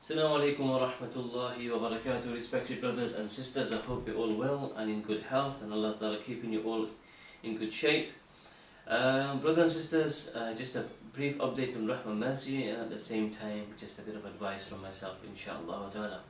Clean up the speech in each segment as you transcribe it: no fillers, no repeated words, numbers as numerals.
Assalamu alaikum wa rahmatullahi wa barakatuh. Respected brothers and sisters, I hope you're all well and in good health, and Allah Ta'ala keeping you all in good shape. Brothers and sisters, just a brief update on Rahma Mercy, and at the same time just a bit of advice from myself, inshallah ta'ala.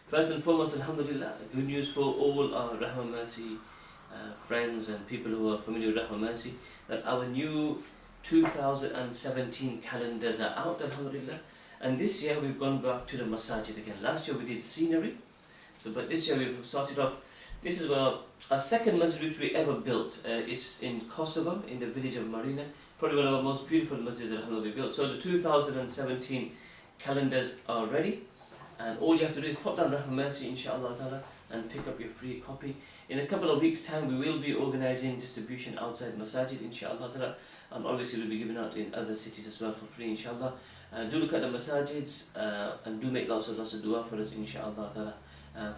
First and foremost, alhamdulillah, good news for all our Rahma Mercy friends and people who are familiar with Rahma Mercy, that our new 2017 calendars are out, alhamdulillah. And this year we've gone back to the masajid again. Last year we did scenery, but this year we've started off. This is our second masjid which we ever built. It's in Kosovo, in the village of Marina. Probably one of our most beautiful masjids that we built. So the 2017 calendars are ready, and all you have to do is pop down Rahma Mercy, inshallah ta'ala, and pick up your free copy. In a couple of weeks' time, we will be organizing distribution outside masajid, inshallah ta'ala, and obviously we'll be giving out in other cities as well for free, inshallah. Do look at the masajids and do make lots of dua for us, inshallah ta'ala,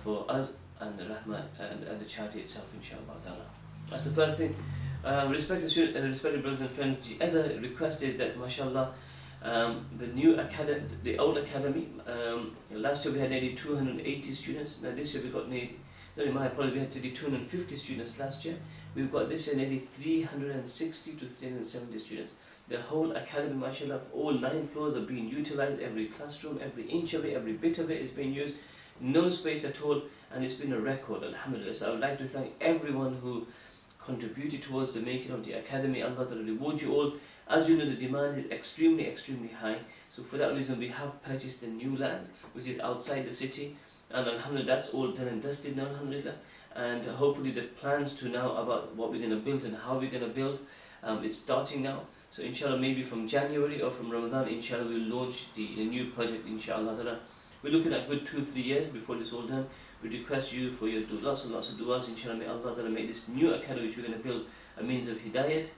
for us and the Rahma and the charity itself, inshallah ta'ala. That's the first thing. Respected brothers and friends, the other request is that, mashallah, the new academy, the old academy, last year we had nearly 280 students. Now this year we got nearly, sorry, my apologies, we had nearly 250 students last year. We've got this year nearly 360 to 370 students. The whole academy, mashallah, all 9 floors are being utilized. Every classroom, every inch of it, every bit of it is being used. No space at all, and it's been a record, alhamdulillah. So I would like to thank everyone who contributed towards the making of the academy. Allah Ta'ala reward you all. As you know, the demand is extremely high. So for that reason, we have purchased a new land, which is outside the city. And alhamdulillah, that's all done and dusted now, alhamdulillah. And hopefully the plans to now about what we're going to build and how we're going to build, it's starting now. So inshallah, maybe from January or from Ramadan, inshallah, we'll launch the new project, inshallah. We're looking at good 2-3 years before this all done. We request you for your lots of du'as, inshallah. May Allah make this new academy which we're going to build a means of hidayat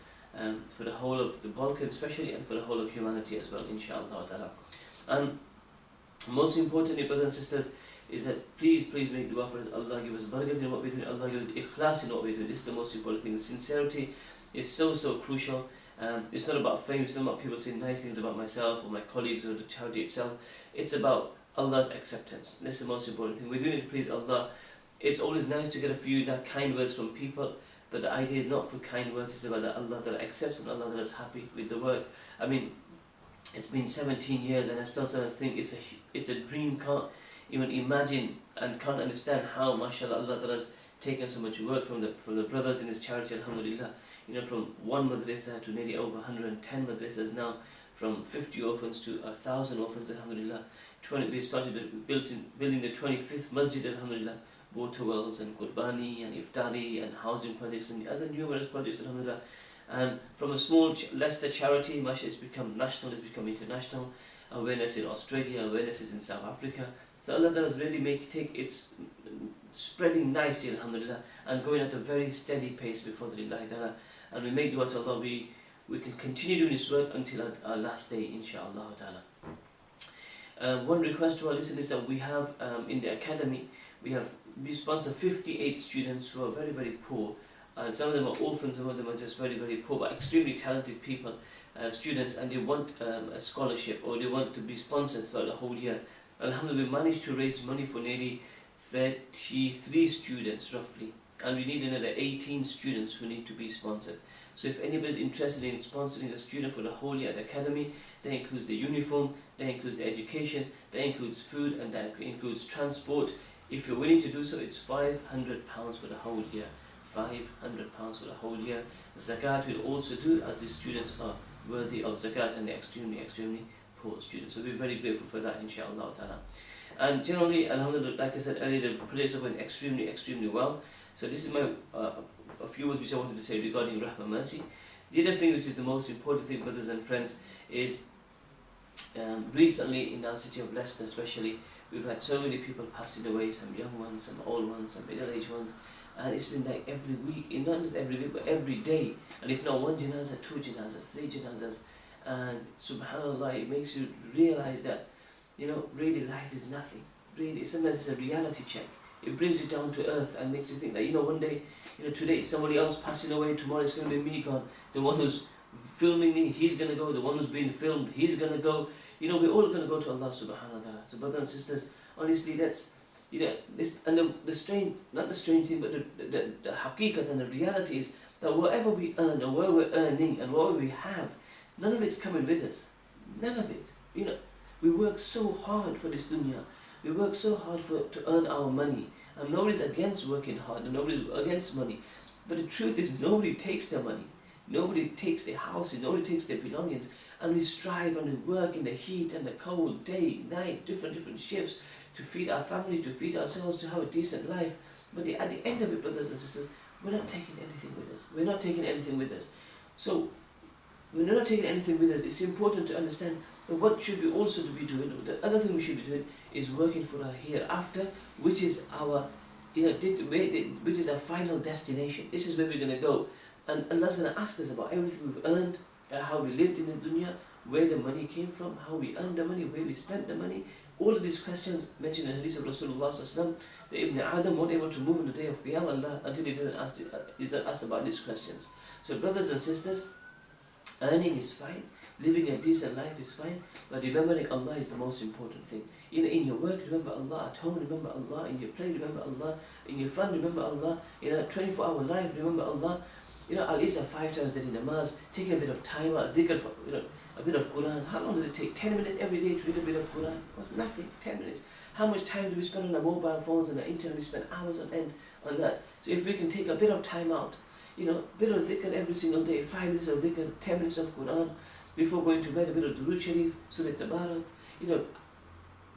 for the whole of the Balkans especially, and for the whole of humanity as well, inshallah. And most importantly, brothers and sisters, is that please make dua for us. Allah give us barakat in what we're doing. Allah give us ikhlas in what we're doing. This is the most important thing. Sincerity is so crucial. It's not about fame. It's not about people saying nice things about myself or my colleagues or the charity itself. It's about Allah's acceptance. This is the most important thing. We're doing it to please Allah. It's always nice to get a few kind words from people, but the idea is not for kind words. It's about that Allah that accepts and Allah that is happy with the work. I mean, it's been 17 years and I still sometimes think it's a dream. Can't even imagine and can't understand how, mashallah, Allah that has taken so much work from the brothers in His charity, alhamdulillah. You know, from one madrasa to nearly over 110 madrasas now, from 50 orphans to 1,000 orphans, alhamdulillah. We started building the 25th masjid, alhamdulillah. Water wells and Qurbani and Iftari and housing projects and the other numerous projects, alhamdulillah. And from a small Leicester charity, mashallah, it's become national, it's become international. Awareness in Australia, awareness is in South Africa. So Allah does really it's spreading nicely, alhamdulillah, and going at a very steady pace before the Lillahi ta'ala. And we make dua to Allah, we can continue doing this work until our last day, inshallah ta'ala. One request to our listeners that we have in the academy, we sponsor 58 students who are very poor. And some of them are orphans, some of them are just very poor, but extremely talented people, students, and they want a scholarship, or they want to be sponsored throughout the whole year. Alhamdulillah, we managed to raise money for nearly 33 students roughly, and we need another 18 students who need to be sponsored. So if anybody is interested in sponsoring a student for the whole year at the academy, that includes the uniform, that includes the education, that includes food, and that includes transport. If you're willing to do so, it's £500 for the whole year. £500 for the whole year. Zakat will also do, as the students are worthy of zakat and they're extremely poor students. So we're very grateful for that, inshallah ta'ala. And generally, alhamdulillah, like I said earlier, the projects are going extremely well. So this is my a few words which I wanted to say regarding Rahma Mercy. The other thing, which is the most important thing, brothers and friends, is recently in our city of Leicester especially, we've had so many people passing away, some young ones, some old ones, some middle-aged ones, and it's been like every week, not just every week, but every day. And if not one janazah, 2 janazahs, 3 janazahs, and subhanallah, it makes you realize that, you know, really life is nothing. Really, sometimes it's a reality check. It brings you down to earth and makes you think that, you know, one day, you know, today somebody else passing away, tomorrow it's going to be me gone, the one who's filming me, he's going to go. The one who's being filmed, he's going to go. You know, we're all going to go to Allah subhanahu wa ta'ala. So brothers and sisters, honestly, that's, you know, this, and the strange, not the strange thing, but the haqiqat and the reality is that whatever we earn or where we're earning and what we have, none of it's coming with us. None of it. You know, we work so hard for this dunya. We work so hard to earn our money. And nobody's against working hard and nobody's against money. But the truth is, nobody takes their money. Nobody takes their houses. Nobody takes their belongings. And we strive and we work in the heat and the cold, day, night, different shifts to feed our family, to feed ourselves, to have a decent life. But at the end of it, brothers and sisters, we're not taking anything with us. We're not taking anything with us. So, when we're not taking anything with us, it's important to understand that what should we also be doing. The other thing we should be doing is working for our hereafter, which is our, you know, which is our final destination. This is where we're going to go. And Allah's going to ask us about everything we've earned, how we lived in the dunya, where the money came from, how we earned the money, where we spent the money. All of these questions mentioned in the hadith of Rasulullah sallallahu alaihi wasallam, that Ibn Adam won't be able to move on the day of Qiyam Allah until he's not asked about these questions. So brothers and sisters, earning is fine, living a decent life is fine, but remembering Allah is the most important thing. You know, in your work, remember Allah. At home, remember Allah. In your play, remember Allah. In your fun, remember Allah. In a 24-hour life, remember Allah. You know, at least 5 times a day in namaz, taking a bit of time out, dhikr, you know, a bit of Quran. How long does it take? 10 minutes every day to read a bit of Quran? It's nothing, 10 minutes. How much time do we spend on our mobile phones and the internet? We spend hours on end on that. So if we can take a bit of time out, you know, a bit of dhikr every single day, 5 minutes of dhikr, 10 minutes of Quran, before going to bed, a bit of Durood Sharif, Surah Tabarak, you know,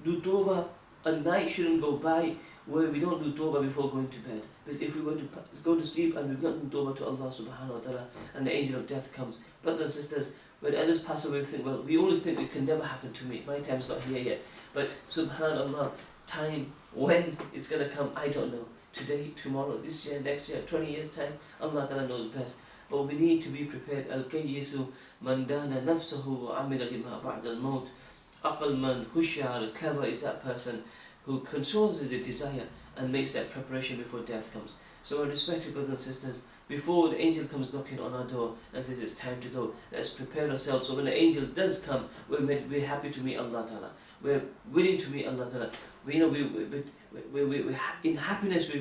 do tawbah. A night shouldn't go by where we don't do tawbah before going to bed. Because if we were to go to sleep and we've not done tawbah to Allah subhanahu wa ta'ala and the angel of death comes, brothers and sisters, when others pass away, we think, well, we always think it can never happen to me. My time's not here yet. But subhanallah, time, when it's going to come, I don't know. Today, tomorrow, this year, next year, 20 years time, Allah ta'ala knows best. But we need to be prepared. Al-Kayyisu man dana nafsahu wa amila lima ba'da al-maut. Aqal man hushar, clever is that person who controls the desire and makes that preparation before death comes. So our respected brothers and sisters, before the angel comes knocking on our door and says it's time to go, let's prepare ourselves. So when the angel does come, we're happy to meet Allah Ta'ala. We're willing to meet Allah Ta'ala. We're in happiness.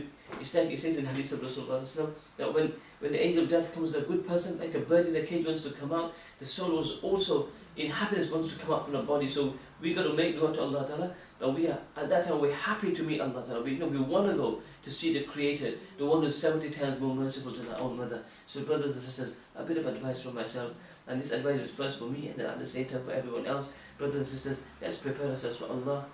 It's like it says in Hadith of Rasulullah that when the angel of death comes to a good person, like a bird in a cage wants to come out, the soul was also in happiness wants to come out from the body. So we got to make dua to Allah Ta'ala. But we are, at that time, we're happy to meet Allah Ta'ala. We want to go to see the Creator, the one who's 70 times more merciful than our own mother. So brothers and sisters, a bit of advice from myself, and this advice is first for me and then at the same time for everyone else. Brothers and sisters, let's prepare ourselves for Allah.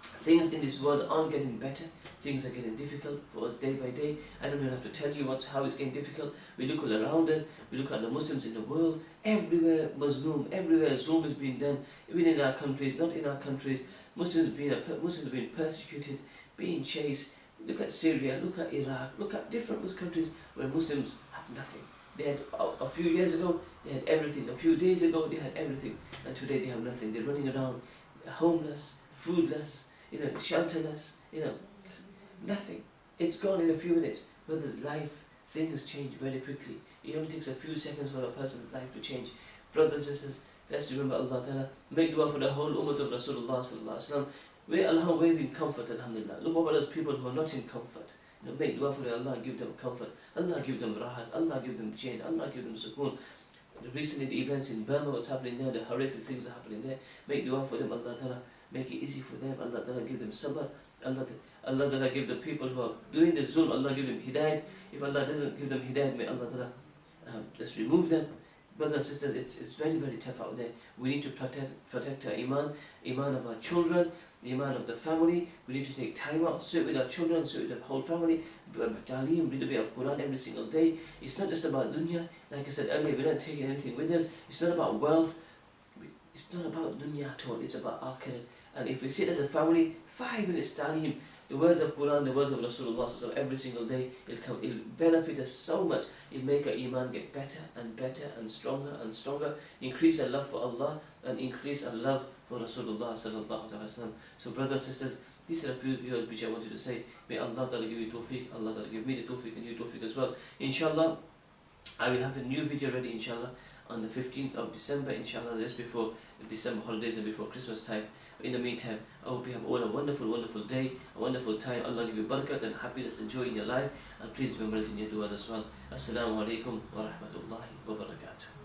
Things in this world aren't getting better. Things are getting difficult for us day by day. I don't even have to tell you how it's getting difficult. We look all around us. We look at the Muslims in the world. Everywhere Muslim, everywhere Zulm is being done. Even in our countries, not in our countries. Muslims are being persecuted, being chased. Look at Syria, look at Iraq, look at different countries where Muslims have nothing. They had a few years ago, they had everything. A few days ago, they had everything, and today they have nothing. They're running around, homeless, foodless, shelterless, nothing. It's gone in a few minutes. Brothers, life, things change very quickly. It only takes a few seconds for a person's life to change. Brothers and sisters, let's remember Allah Ta'ala. Make dua for the whole ummah of Rasulullah Sallallahu Alaihi Wasallam. May Allah wave in comfort, alhamdulillah. Look about those people who are not in comfort. Make dua for them. Allah give them comfort. Allah give them rahat. Allah give them chain. Allah give them sukoon. Recently the events in Burma, what's happening there, the horrific things are happening there. Make dua for them, Allah Ta'ala. Make it easy for them. Allah Ta'ala give them sabr. Allah Ta'ala give the people who are doing the zulm, Allah give them hidayat. If Allah doesn't give them hidayat, may Allah Ta'ala just remove them. Brothers and sisters, it's very, very tough out there. We need to protect our iman of our children, the iman of the family. We need to take time out, sit with our children, sit with the whole family, ta'aleem, read a bit of Quran every single day. It's not just about dunya. Like I said earlier, we're not taking anything with us. It's not about wealth. It's not about dunya at all. It's about akhirat. And if we sit as a family, 5 minutes ta'aleem, the words of Quran, the words of Rasulullah every single day, it'll benefit us so much. It'll make our iman get better and better and stronger and stronger. Increase our love for Allah and increase our love for Rasulullah sallallahu alaihi wasallam. So brothers and sisters, these are a few words which I wanted to say. May Allah Ta'ala give you tawfiq, Allah Ta'ala give me the tawfiq and you tawfiq as well. Inshallah, I will have a new video ready inshallah on the 15th of December, inshallah, just before December holidays and before Christmas time. In the meantime, I hope you have all a wonderful, wonderful day, a wonderful time. Allah give you barakat and happiness and joy in your life. And please remember us in your du'as as well. Assalamu alaikum wa rahmatullahi wa barakatuh.